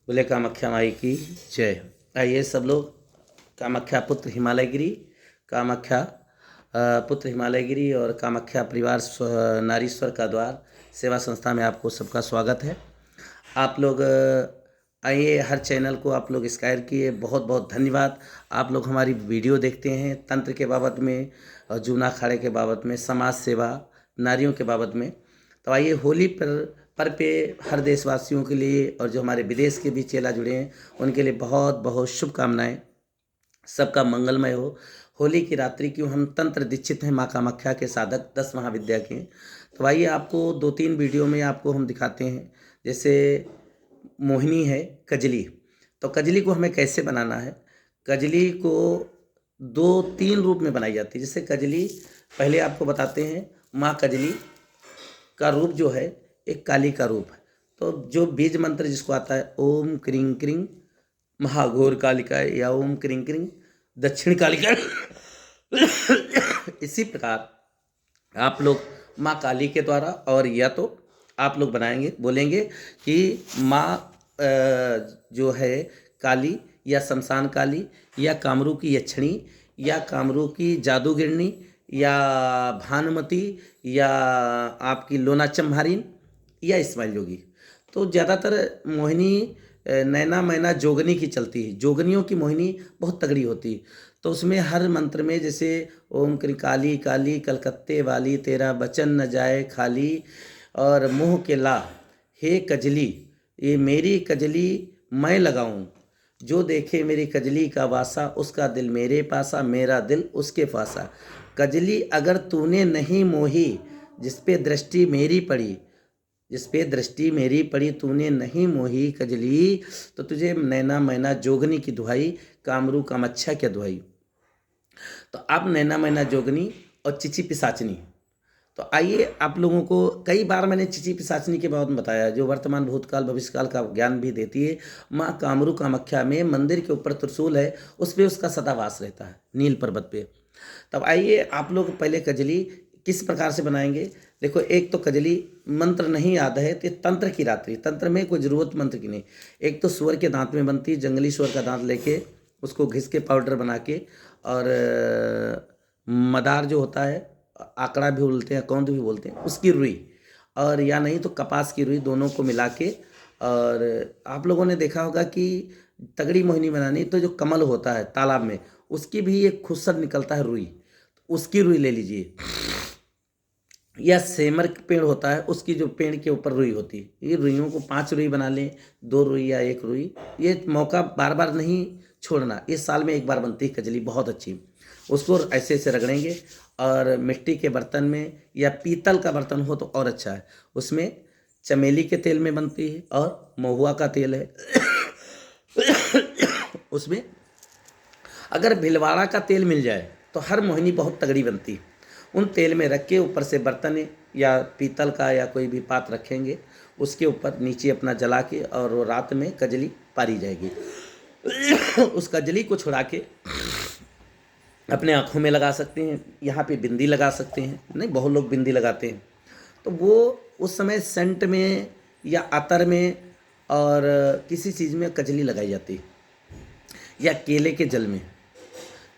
बोले कामाख्या माई की जय। आइए सब लोग कामाख्या पुत्र हिमालयगिरी, कामाख्या पुत्र हिमालयगिरी और कामाख्या परिवार नारीश्वर का द्वार सेवा संस्था में आपको सबका स्वागत है। आप लोग आइए, हर चैनल को आप लोग सब्सक्राइब किए, बहुत बहुत धन्यवाद। आप लोग हमारी वीडियो देखते हैं तंत्र के बाबत में और जूना अखाड़े के बाबत में, समाज सेवा, नारियों के बाबत में। तो आइए, होली पर पे हर देशवासियों के लिए और जो हमारे विदेश के भी चेला जुड़े हैं उनके लिए बहुत बहुत शुभकामनाएं। सबका मंगलमय हो। होली की रात्रि क्यों हम तंत्र दीक्षित हैं माँ कामाख्या के साधक 10 महाविद्या के। तो आइए, आपको 2-3 वीडियो में आपको हम दिखाते हैं। जैसे मोहिनी है कजली, तो कजली को हमें कैसे बनाना है। कजली को 2-3 रूप में बनाई जाती है। जैसे कजली पहले आपको बताते हैं, माँ कजली का रूप जो है एक काली का रूप है। तो जो बीज मंत्र जिसको आता है, ओम क्रिंग क्रिंग महाघोर कालिकाय या ओम क्रिंग क्रिंग दक्षिण कालिकाय इसी प्रकार आप लोग माँ काली के द्वारा, और या तो आप लोग बनाएंगे, बोलेंगे कि माँ जो है काली या शमशान काली या कामरू की यक्षिणी या कामरू की जादूगिरनी या भानुमती या आपकी लोना चम्हारिन या इस्माइल जोगी। तो ज़्यादातर मोहिनी नैना मैना जोगनी की चलती है। जोगनियों की मोहिनी बहुत तगड़ी होती है। तो उसमें हर मंत्र में जैसे ओम क्री काली काली कलकत्ते वाली तेरा बचन न जाए खाली, और मुँह के ला हे कजली ये मेरी कजली मैं लगाऊं, जो देखे मेरी कजली का वासा उसका दिल मेरे पासा, मेरा दिल उसके पासा। कजली अगर तूने नहीं मोही जिस पे दृष्टि मेरी पड़ी, जिस पे दृष्टि मेरी पड़ी तूने नहीं मोही कजली, तो तुझे नैना मैना जोगनी की दुहाई, कामरू कामच्छा क्या दुहाई। तो अब नैना मैना जोगनी और चिची पिसाचनी। तो आइए, आप लोगों को कई बार मैंने चिची पिसाचनी के बारे में बताया, जो वर्तमान भूतकाल भविष्यकाल का ज्ञान भी देती है। माँ कामरू कामाख्या में मंदिर के ऊपर त्रिशूल है, उस पर उसका सदावास रहता है नील पर्वत पे। तब आइए, आप लोग पहले कजली किस प्रकार से बनाएंगे। देखो, एक तो कजली मंत्र नहीं याद है तो तंत्र की रात्रि, तंत्र में कोई ज़रूरत मंत्र की नहीं। एक तो सुअर के दांत में बनती है, जंगली सुअर का दांत लेके उसको घिस के पाउडर बना के, और मदार जो होता है, आंकड़ा भी बोलते हैं, कौंध भी बोलते हैं, उसकी रुई, और या नहीं तो कपास की रुई, दोनों को मिला के। और आप लोगों ने देखा होगा कि तगड़ी मोहिनी बनानी तो जो कमल होता है तालाब में, उसकी भी एक खुसर निकलता है रुई, तो उसकी रुई ले लीजिए। या सेमर पेड़ होता है, उसकी जो पेड़ के ऊपर रुई होती है, ये रुइयों को 5 रुई बना लें, 2 रुई या 1 रुई। ये मौका बार बार नहीं छोड़ना, ये साल में एक बार बनती है कजली, बहुत अच्छी। उसको ऐसे ऐसे रगड़ेंगे, और मिट्टी के बर्तन में या पीतल का बर्तन हो तो और अच्छा है। उसमें चमेली के तेल में बनती है और महुआ का तेल है उसमें अगर भिलवाड़ा का तेल मिल जाए तो हर मोहिनी बहुत तगड़ी बनती है। उन तेल में रख के ऊपर से बर्तन या पीतल का या कोई भी पात्र रखेंगे, उसके ऊपर नीचे अपना जला के, और वो रात में कजली पारी जाएगी उस कजली को छुड़ा के अपने आँखों में लगा सकते हैं, यहाँ पे बिंदी लगा सकते हैं, नहीं बहुत लोग बिंदी लगाते हैं। तो वो उस समय सेंट में या अतर में और किसी चीज़ में कजली लगाई जाती है, या केले के जल में।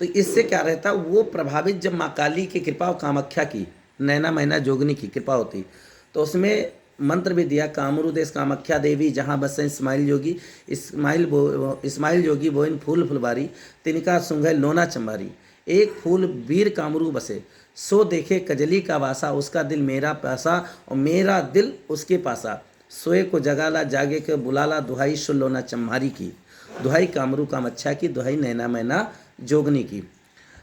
तो इससे क्या रहता, वो प्रभावित जब माँ काली की कृपा और कामाख्या की नैना मैना जोगनी की कृपा होती, तो उसमें मंत्र भी दिया, कामरू देश कामाख्या देवी जहाँ बसे इस्माइल जोगी, इस्माइल जोगी बोइन फूल फुलबारी, तिनका सुंघे लोना चंबारी, एक फूल वीर कामरू बसे, सो देखे कजली का वासा, उसका दिल मेरा पासा और मेरा दिल उसके पासा, सोए को जगाला जागे के बुलाला, दुहाई सुन लोना चम्हारी की, दुहाई कामरू कामच्छा की, दुहाई नैना मैना जोगनी की।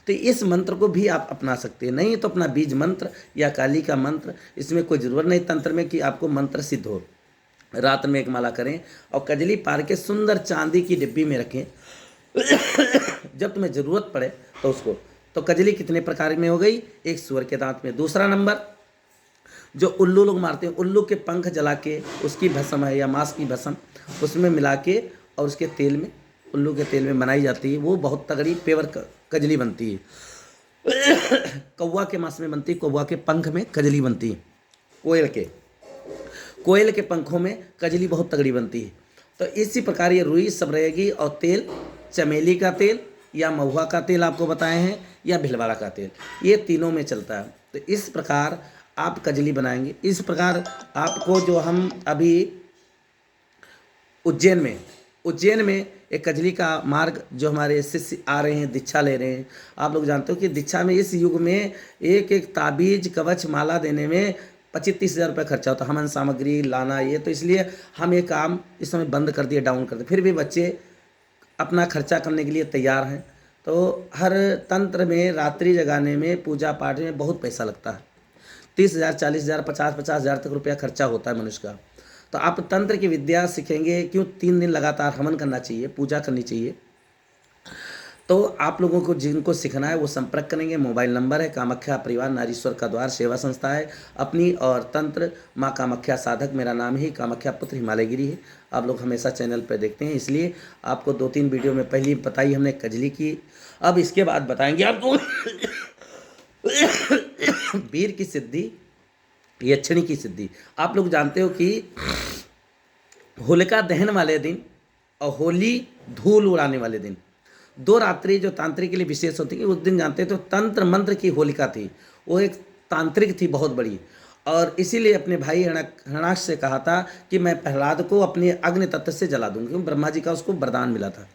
तो इस मंत्र को भी आप अपना सकते हैं। नहीं तो अपना बीज मंत्र या काली का मंत्र, इसमें कोई ज़रूरत नहीं तंत्र में कि आपको मंत्र सिद्ध हो। रात में एक माला करें और कजली पार के सुंदर चांदी की डिब्बी में रखें जब तुम्हें ज़रूरत पड़े तो उसको। तो कजली कितने प्रकार में हो गई, एक सुअर के दांत में। दूसरा नंबर, जो उल्लू लोग मारते हैं, उल्लू के पंख जला के उसकी भस्म है या मांस की भस्म उसमें मिला के, और उसके तेल में, उल्लू के तेल में बनाई जाती है, वो बहुत तगड़ी पेवर कजली बनती है। कौवा के मांस में बनती है, कौवा के पंख में कजली बनती है, कोयल के पंखों में कजली बहुत तगड़ी बनती है। तो इसी प्रकार ये रुई सब रहेगी। और तेल चमेली का तेल या महुआ का तेल आपको बताए हैं, या भिलवाड़ा का तेल, ये तीनों में चलता है। तो इस प्रकार आप कजली बनाएंगे। इस प्रकार आपको जो हम अभी उज्जैन में एक कजली का मार्ग, जो हमारे शिष्य आ रहे हैं, दीक्षा ले रहे हैं, आप लोग जानते हो कि दीक्षा में इस युग में एक एक ताबीज कवच माला देने में 25-30 हज़ार रुपये खर्चा होता है, हवन सामग्री लाना ये। तो इसलिए हम ये काम इस समय बंद कर दिए, डाउन कर दिए। फिर भी बच्चे अपना खर्चा करने के लिए तैयार हैं। तो हर तंत्र में रात्रि जगाने में, पूजा पाठ में बहुत पैसा लगता है। 30,000, 40,000, 50,000 तक रुपया खर्चा होता है मनुष्य का। तो आप तंत्र की विद्या सीखेंगे, क्यों 3 दिन लगातार हवन करना चाहिए, पूजा करनी चाहिए। तो आप लोगों को जिनको सीखना है वो संपर्क करेंगे। मोबाइल नंबर है कामाख्या परिवार नारीश्वर का द्वार सेवा संस्था है अपनी, और तंत्र माँ कामाख्या साधक, मेरा नाम ही कामाख्या पुत्र हिमालयगिरी है। आप लोग हमेशा चैनल पर देखते हैं, इसलिए आपको 2-3 वीडियो में पहली बताई हमने कजली की। अब इसके बाद बताएंगे आपको वीर की सिद्धि, यक्षिणी की सिद्धि। आप लोग जानते हो कि होलिका दहन वाले दिन और होली धूल उड़ाने वाले दिन, 2 रात्रि जो तांत्रिक के लिए विशेष होती है। उस दिन जानते तो तंत्र मंत्र की होलिका थी, वो एक तांत्रिक थी बहुत बड़ी। और इसीलिए अपने भाई हरणाक्ष से कहा था कि मैं प्रहलाद को अपने अग्नि तत्व से जला दूंगी, क्योंकि ब्रह्मा जी का उसको वरदान मिला था।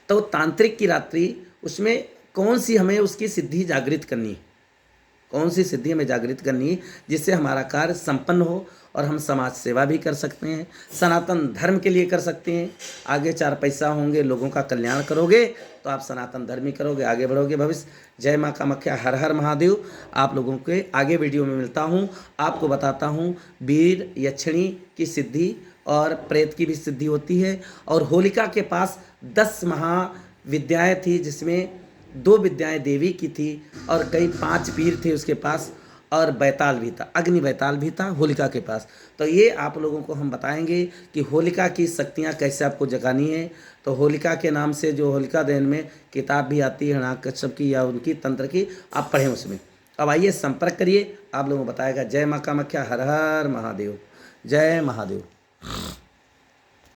तो तांत्रिक की रात्रि, उसमें कौन सी हमें उसकी सिद्धि जागृत करनी है, कौन सी सिद्धि हमें जागृत करनी है जिससे हमारा कार्य संपन्न हो और हम समाज सेवा भी कर सकते हैं, सनातन धर्म के लिए कर सकते हैं। आगे 4 पैसा होंगे, लोगों का कल्याण करोगे तो आप सनातन धर्म ही करोगे, आगे बढ़ोगे भविष्य। जय माँ कामाख्या, हर हर महादेव। आप लोगों के आगे वीडियो में मिलता हूँ, आपको बताता हूँ वीर यक्षिणी की सिद्धि और प्रेत की भी सिद्धि होती है। और होलिका के पास 10 महाविद्याएँ थी, जिसमें 2 विद्याएं देवी की थी और कई 5 वीर थे उसके पास, और बैताल भी था, अग्नि बैताल भी था होलिका के पास। तो ये आप लोगों को हम बताएंगे कि होलिका की शक्तियाँ कैसे आपको जगानी है। तो होलिका के नाम से जो होलिका दहन में किताब भी आती है हिरण्याकश्यप की या उनकी तंत्र की, आप पढ़ें उसमें। अब आइए संपर्क करिए, आप लोगों को बताएगा। जय माँ कामाख्या, हर हर महादेव, जय महादेव।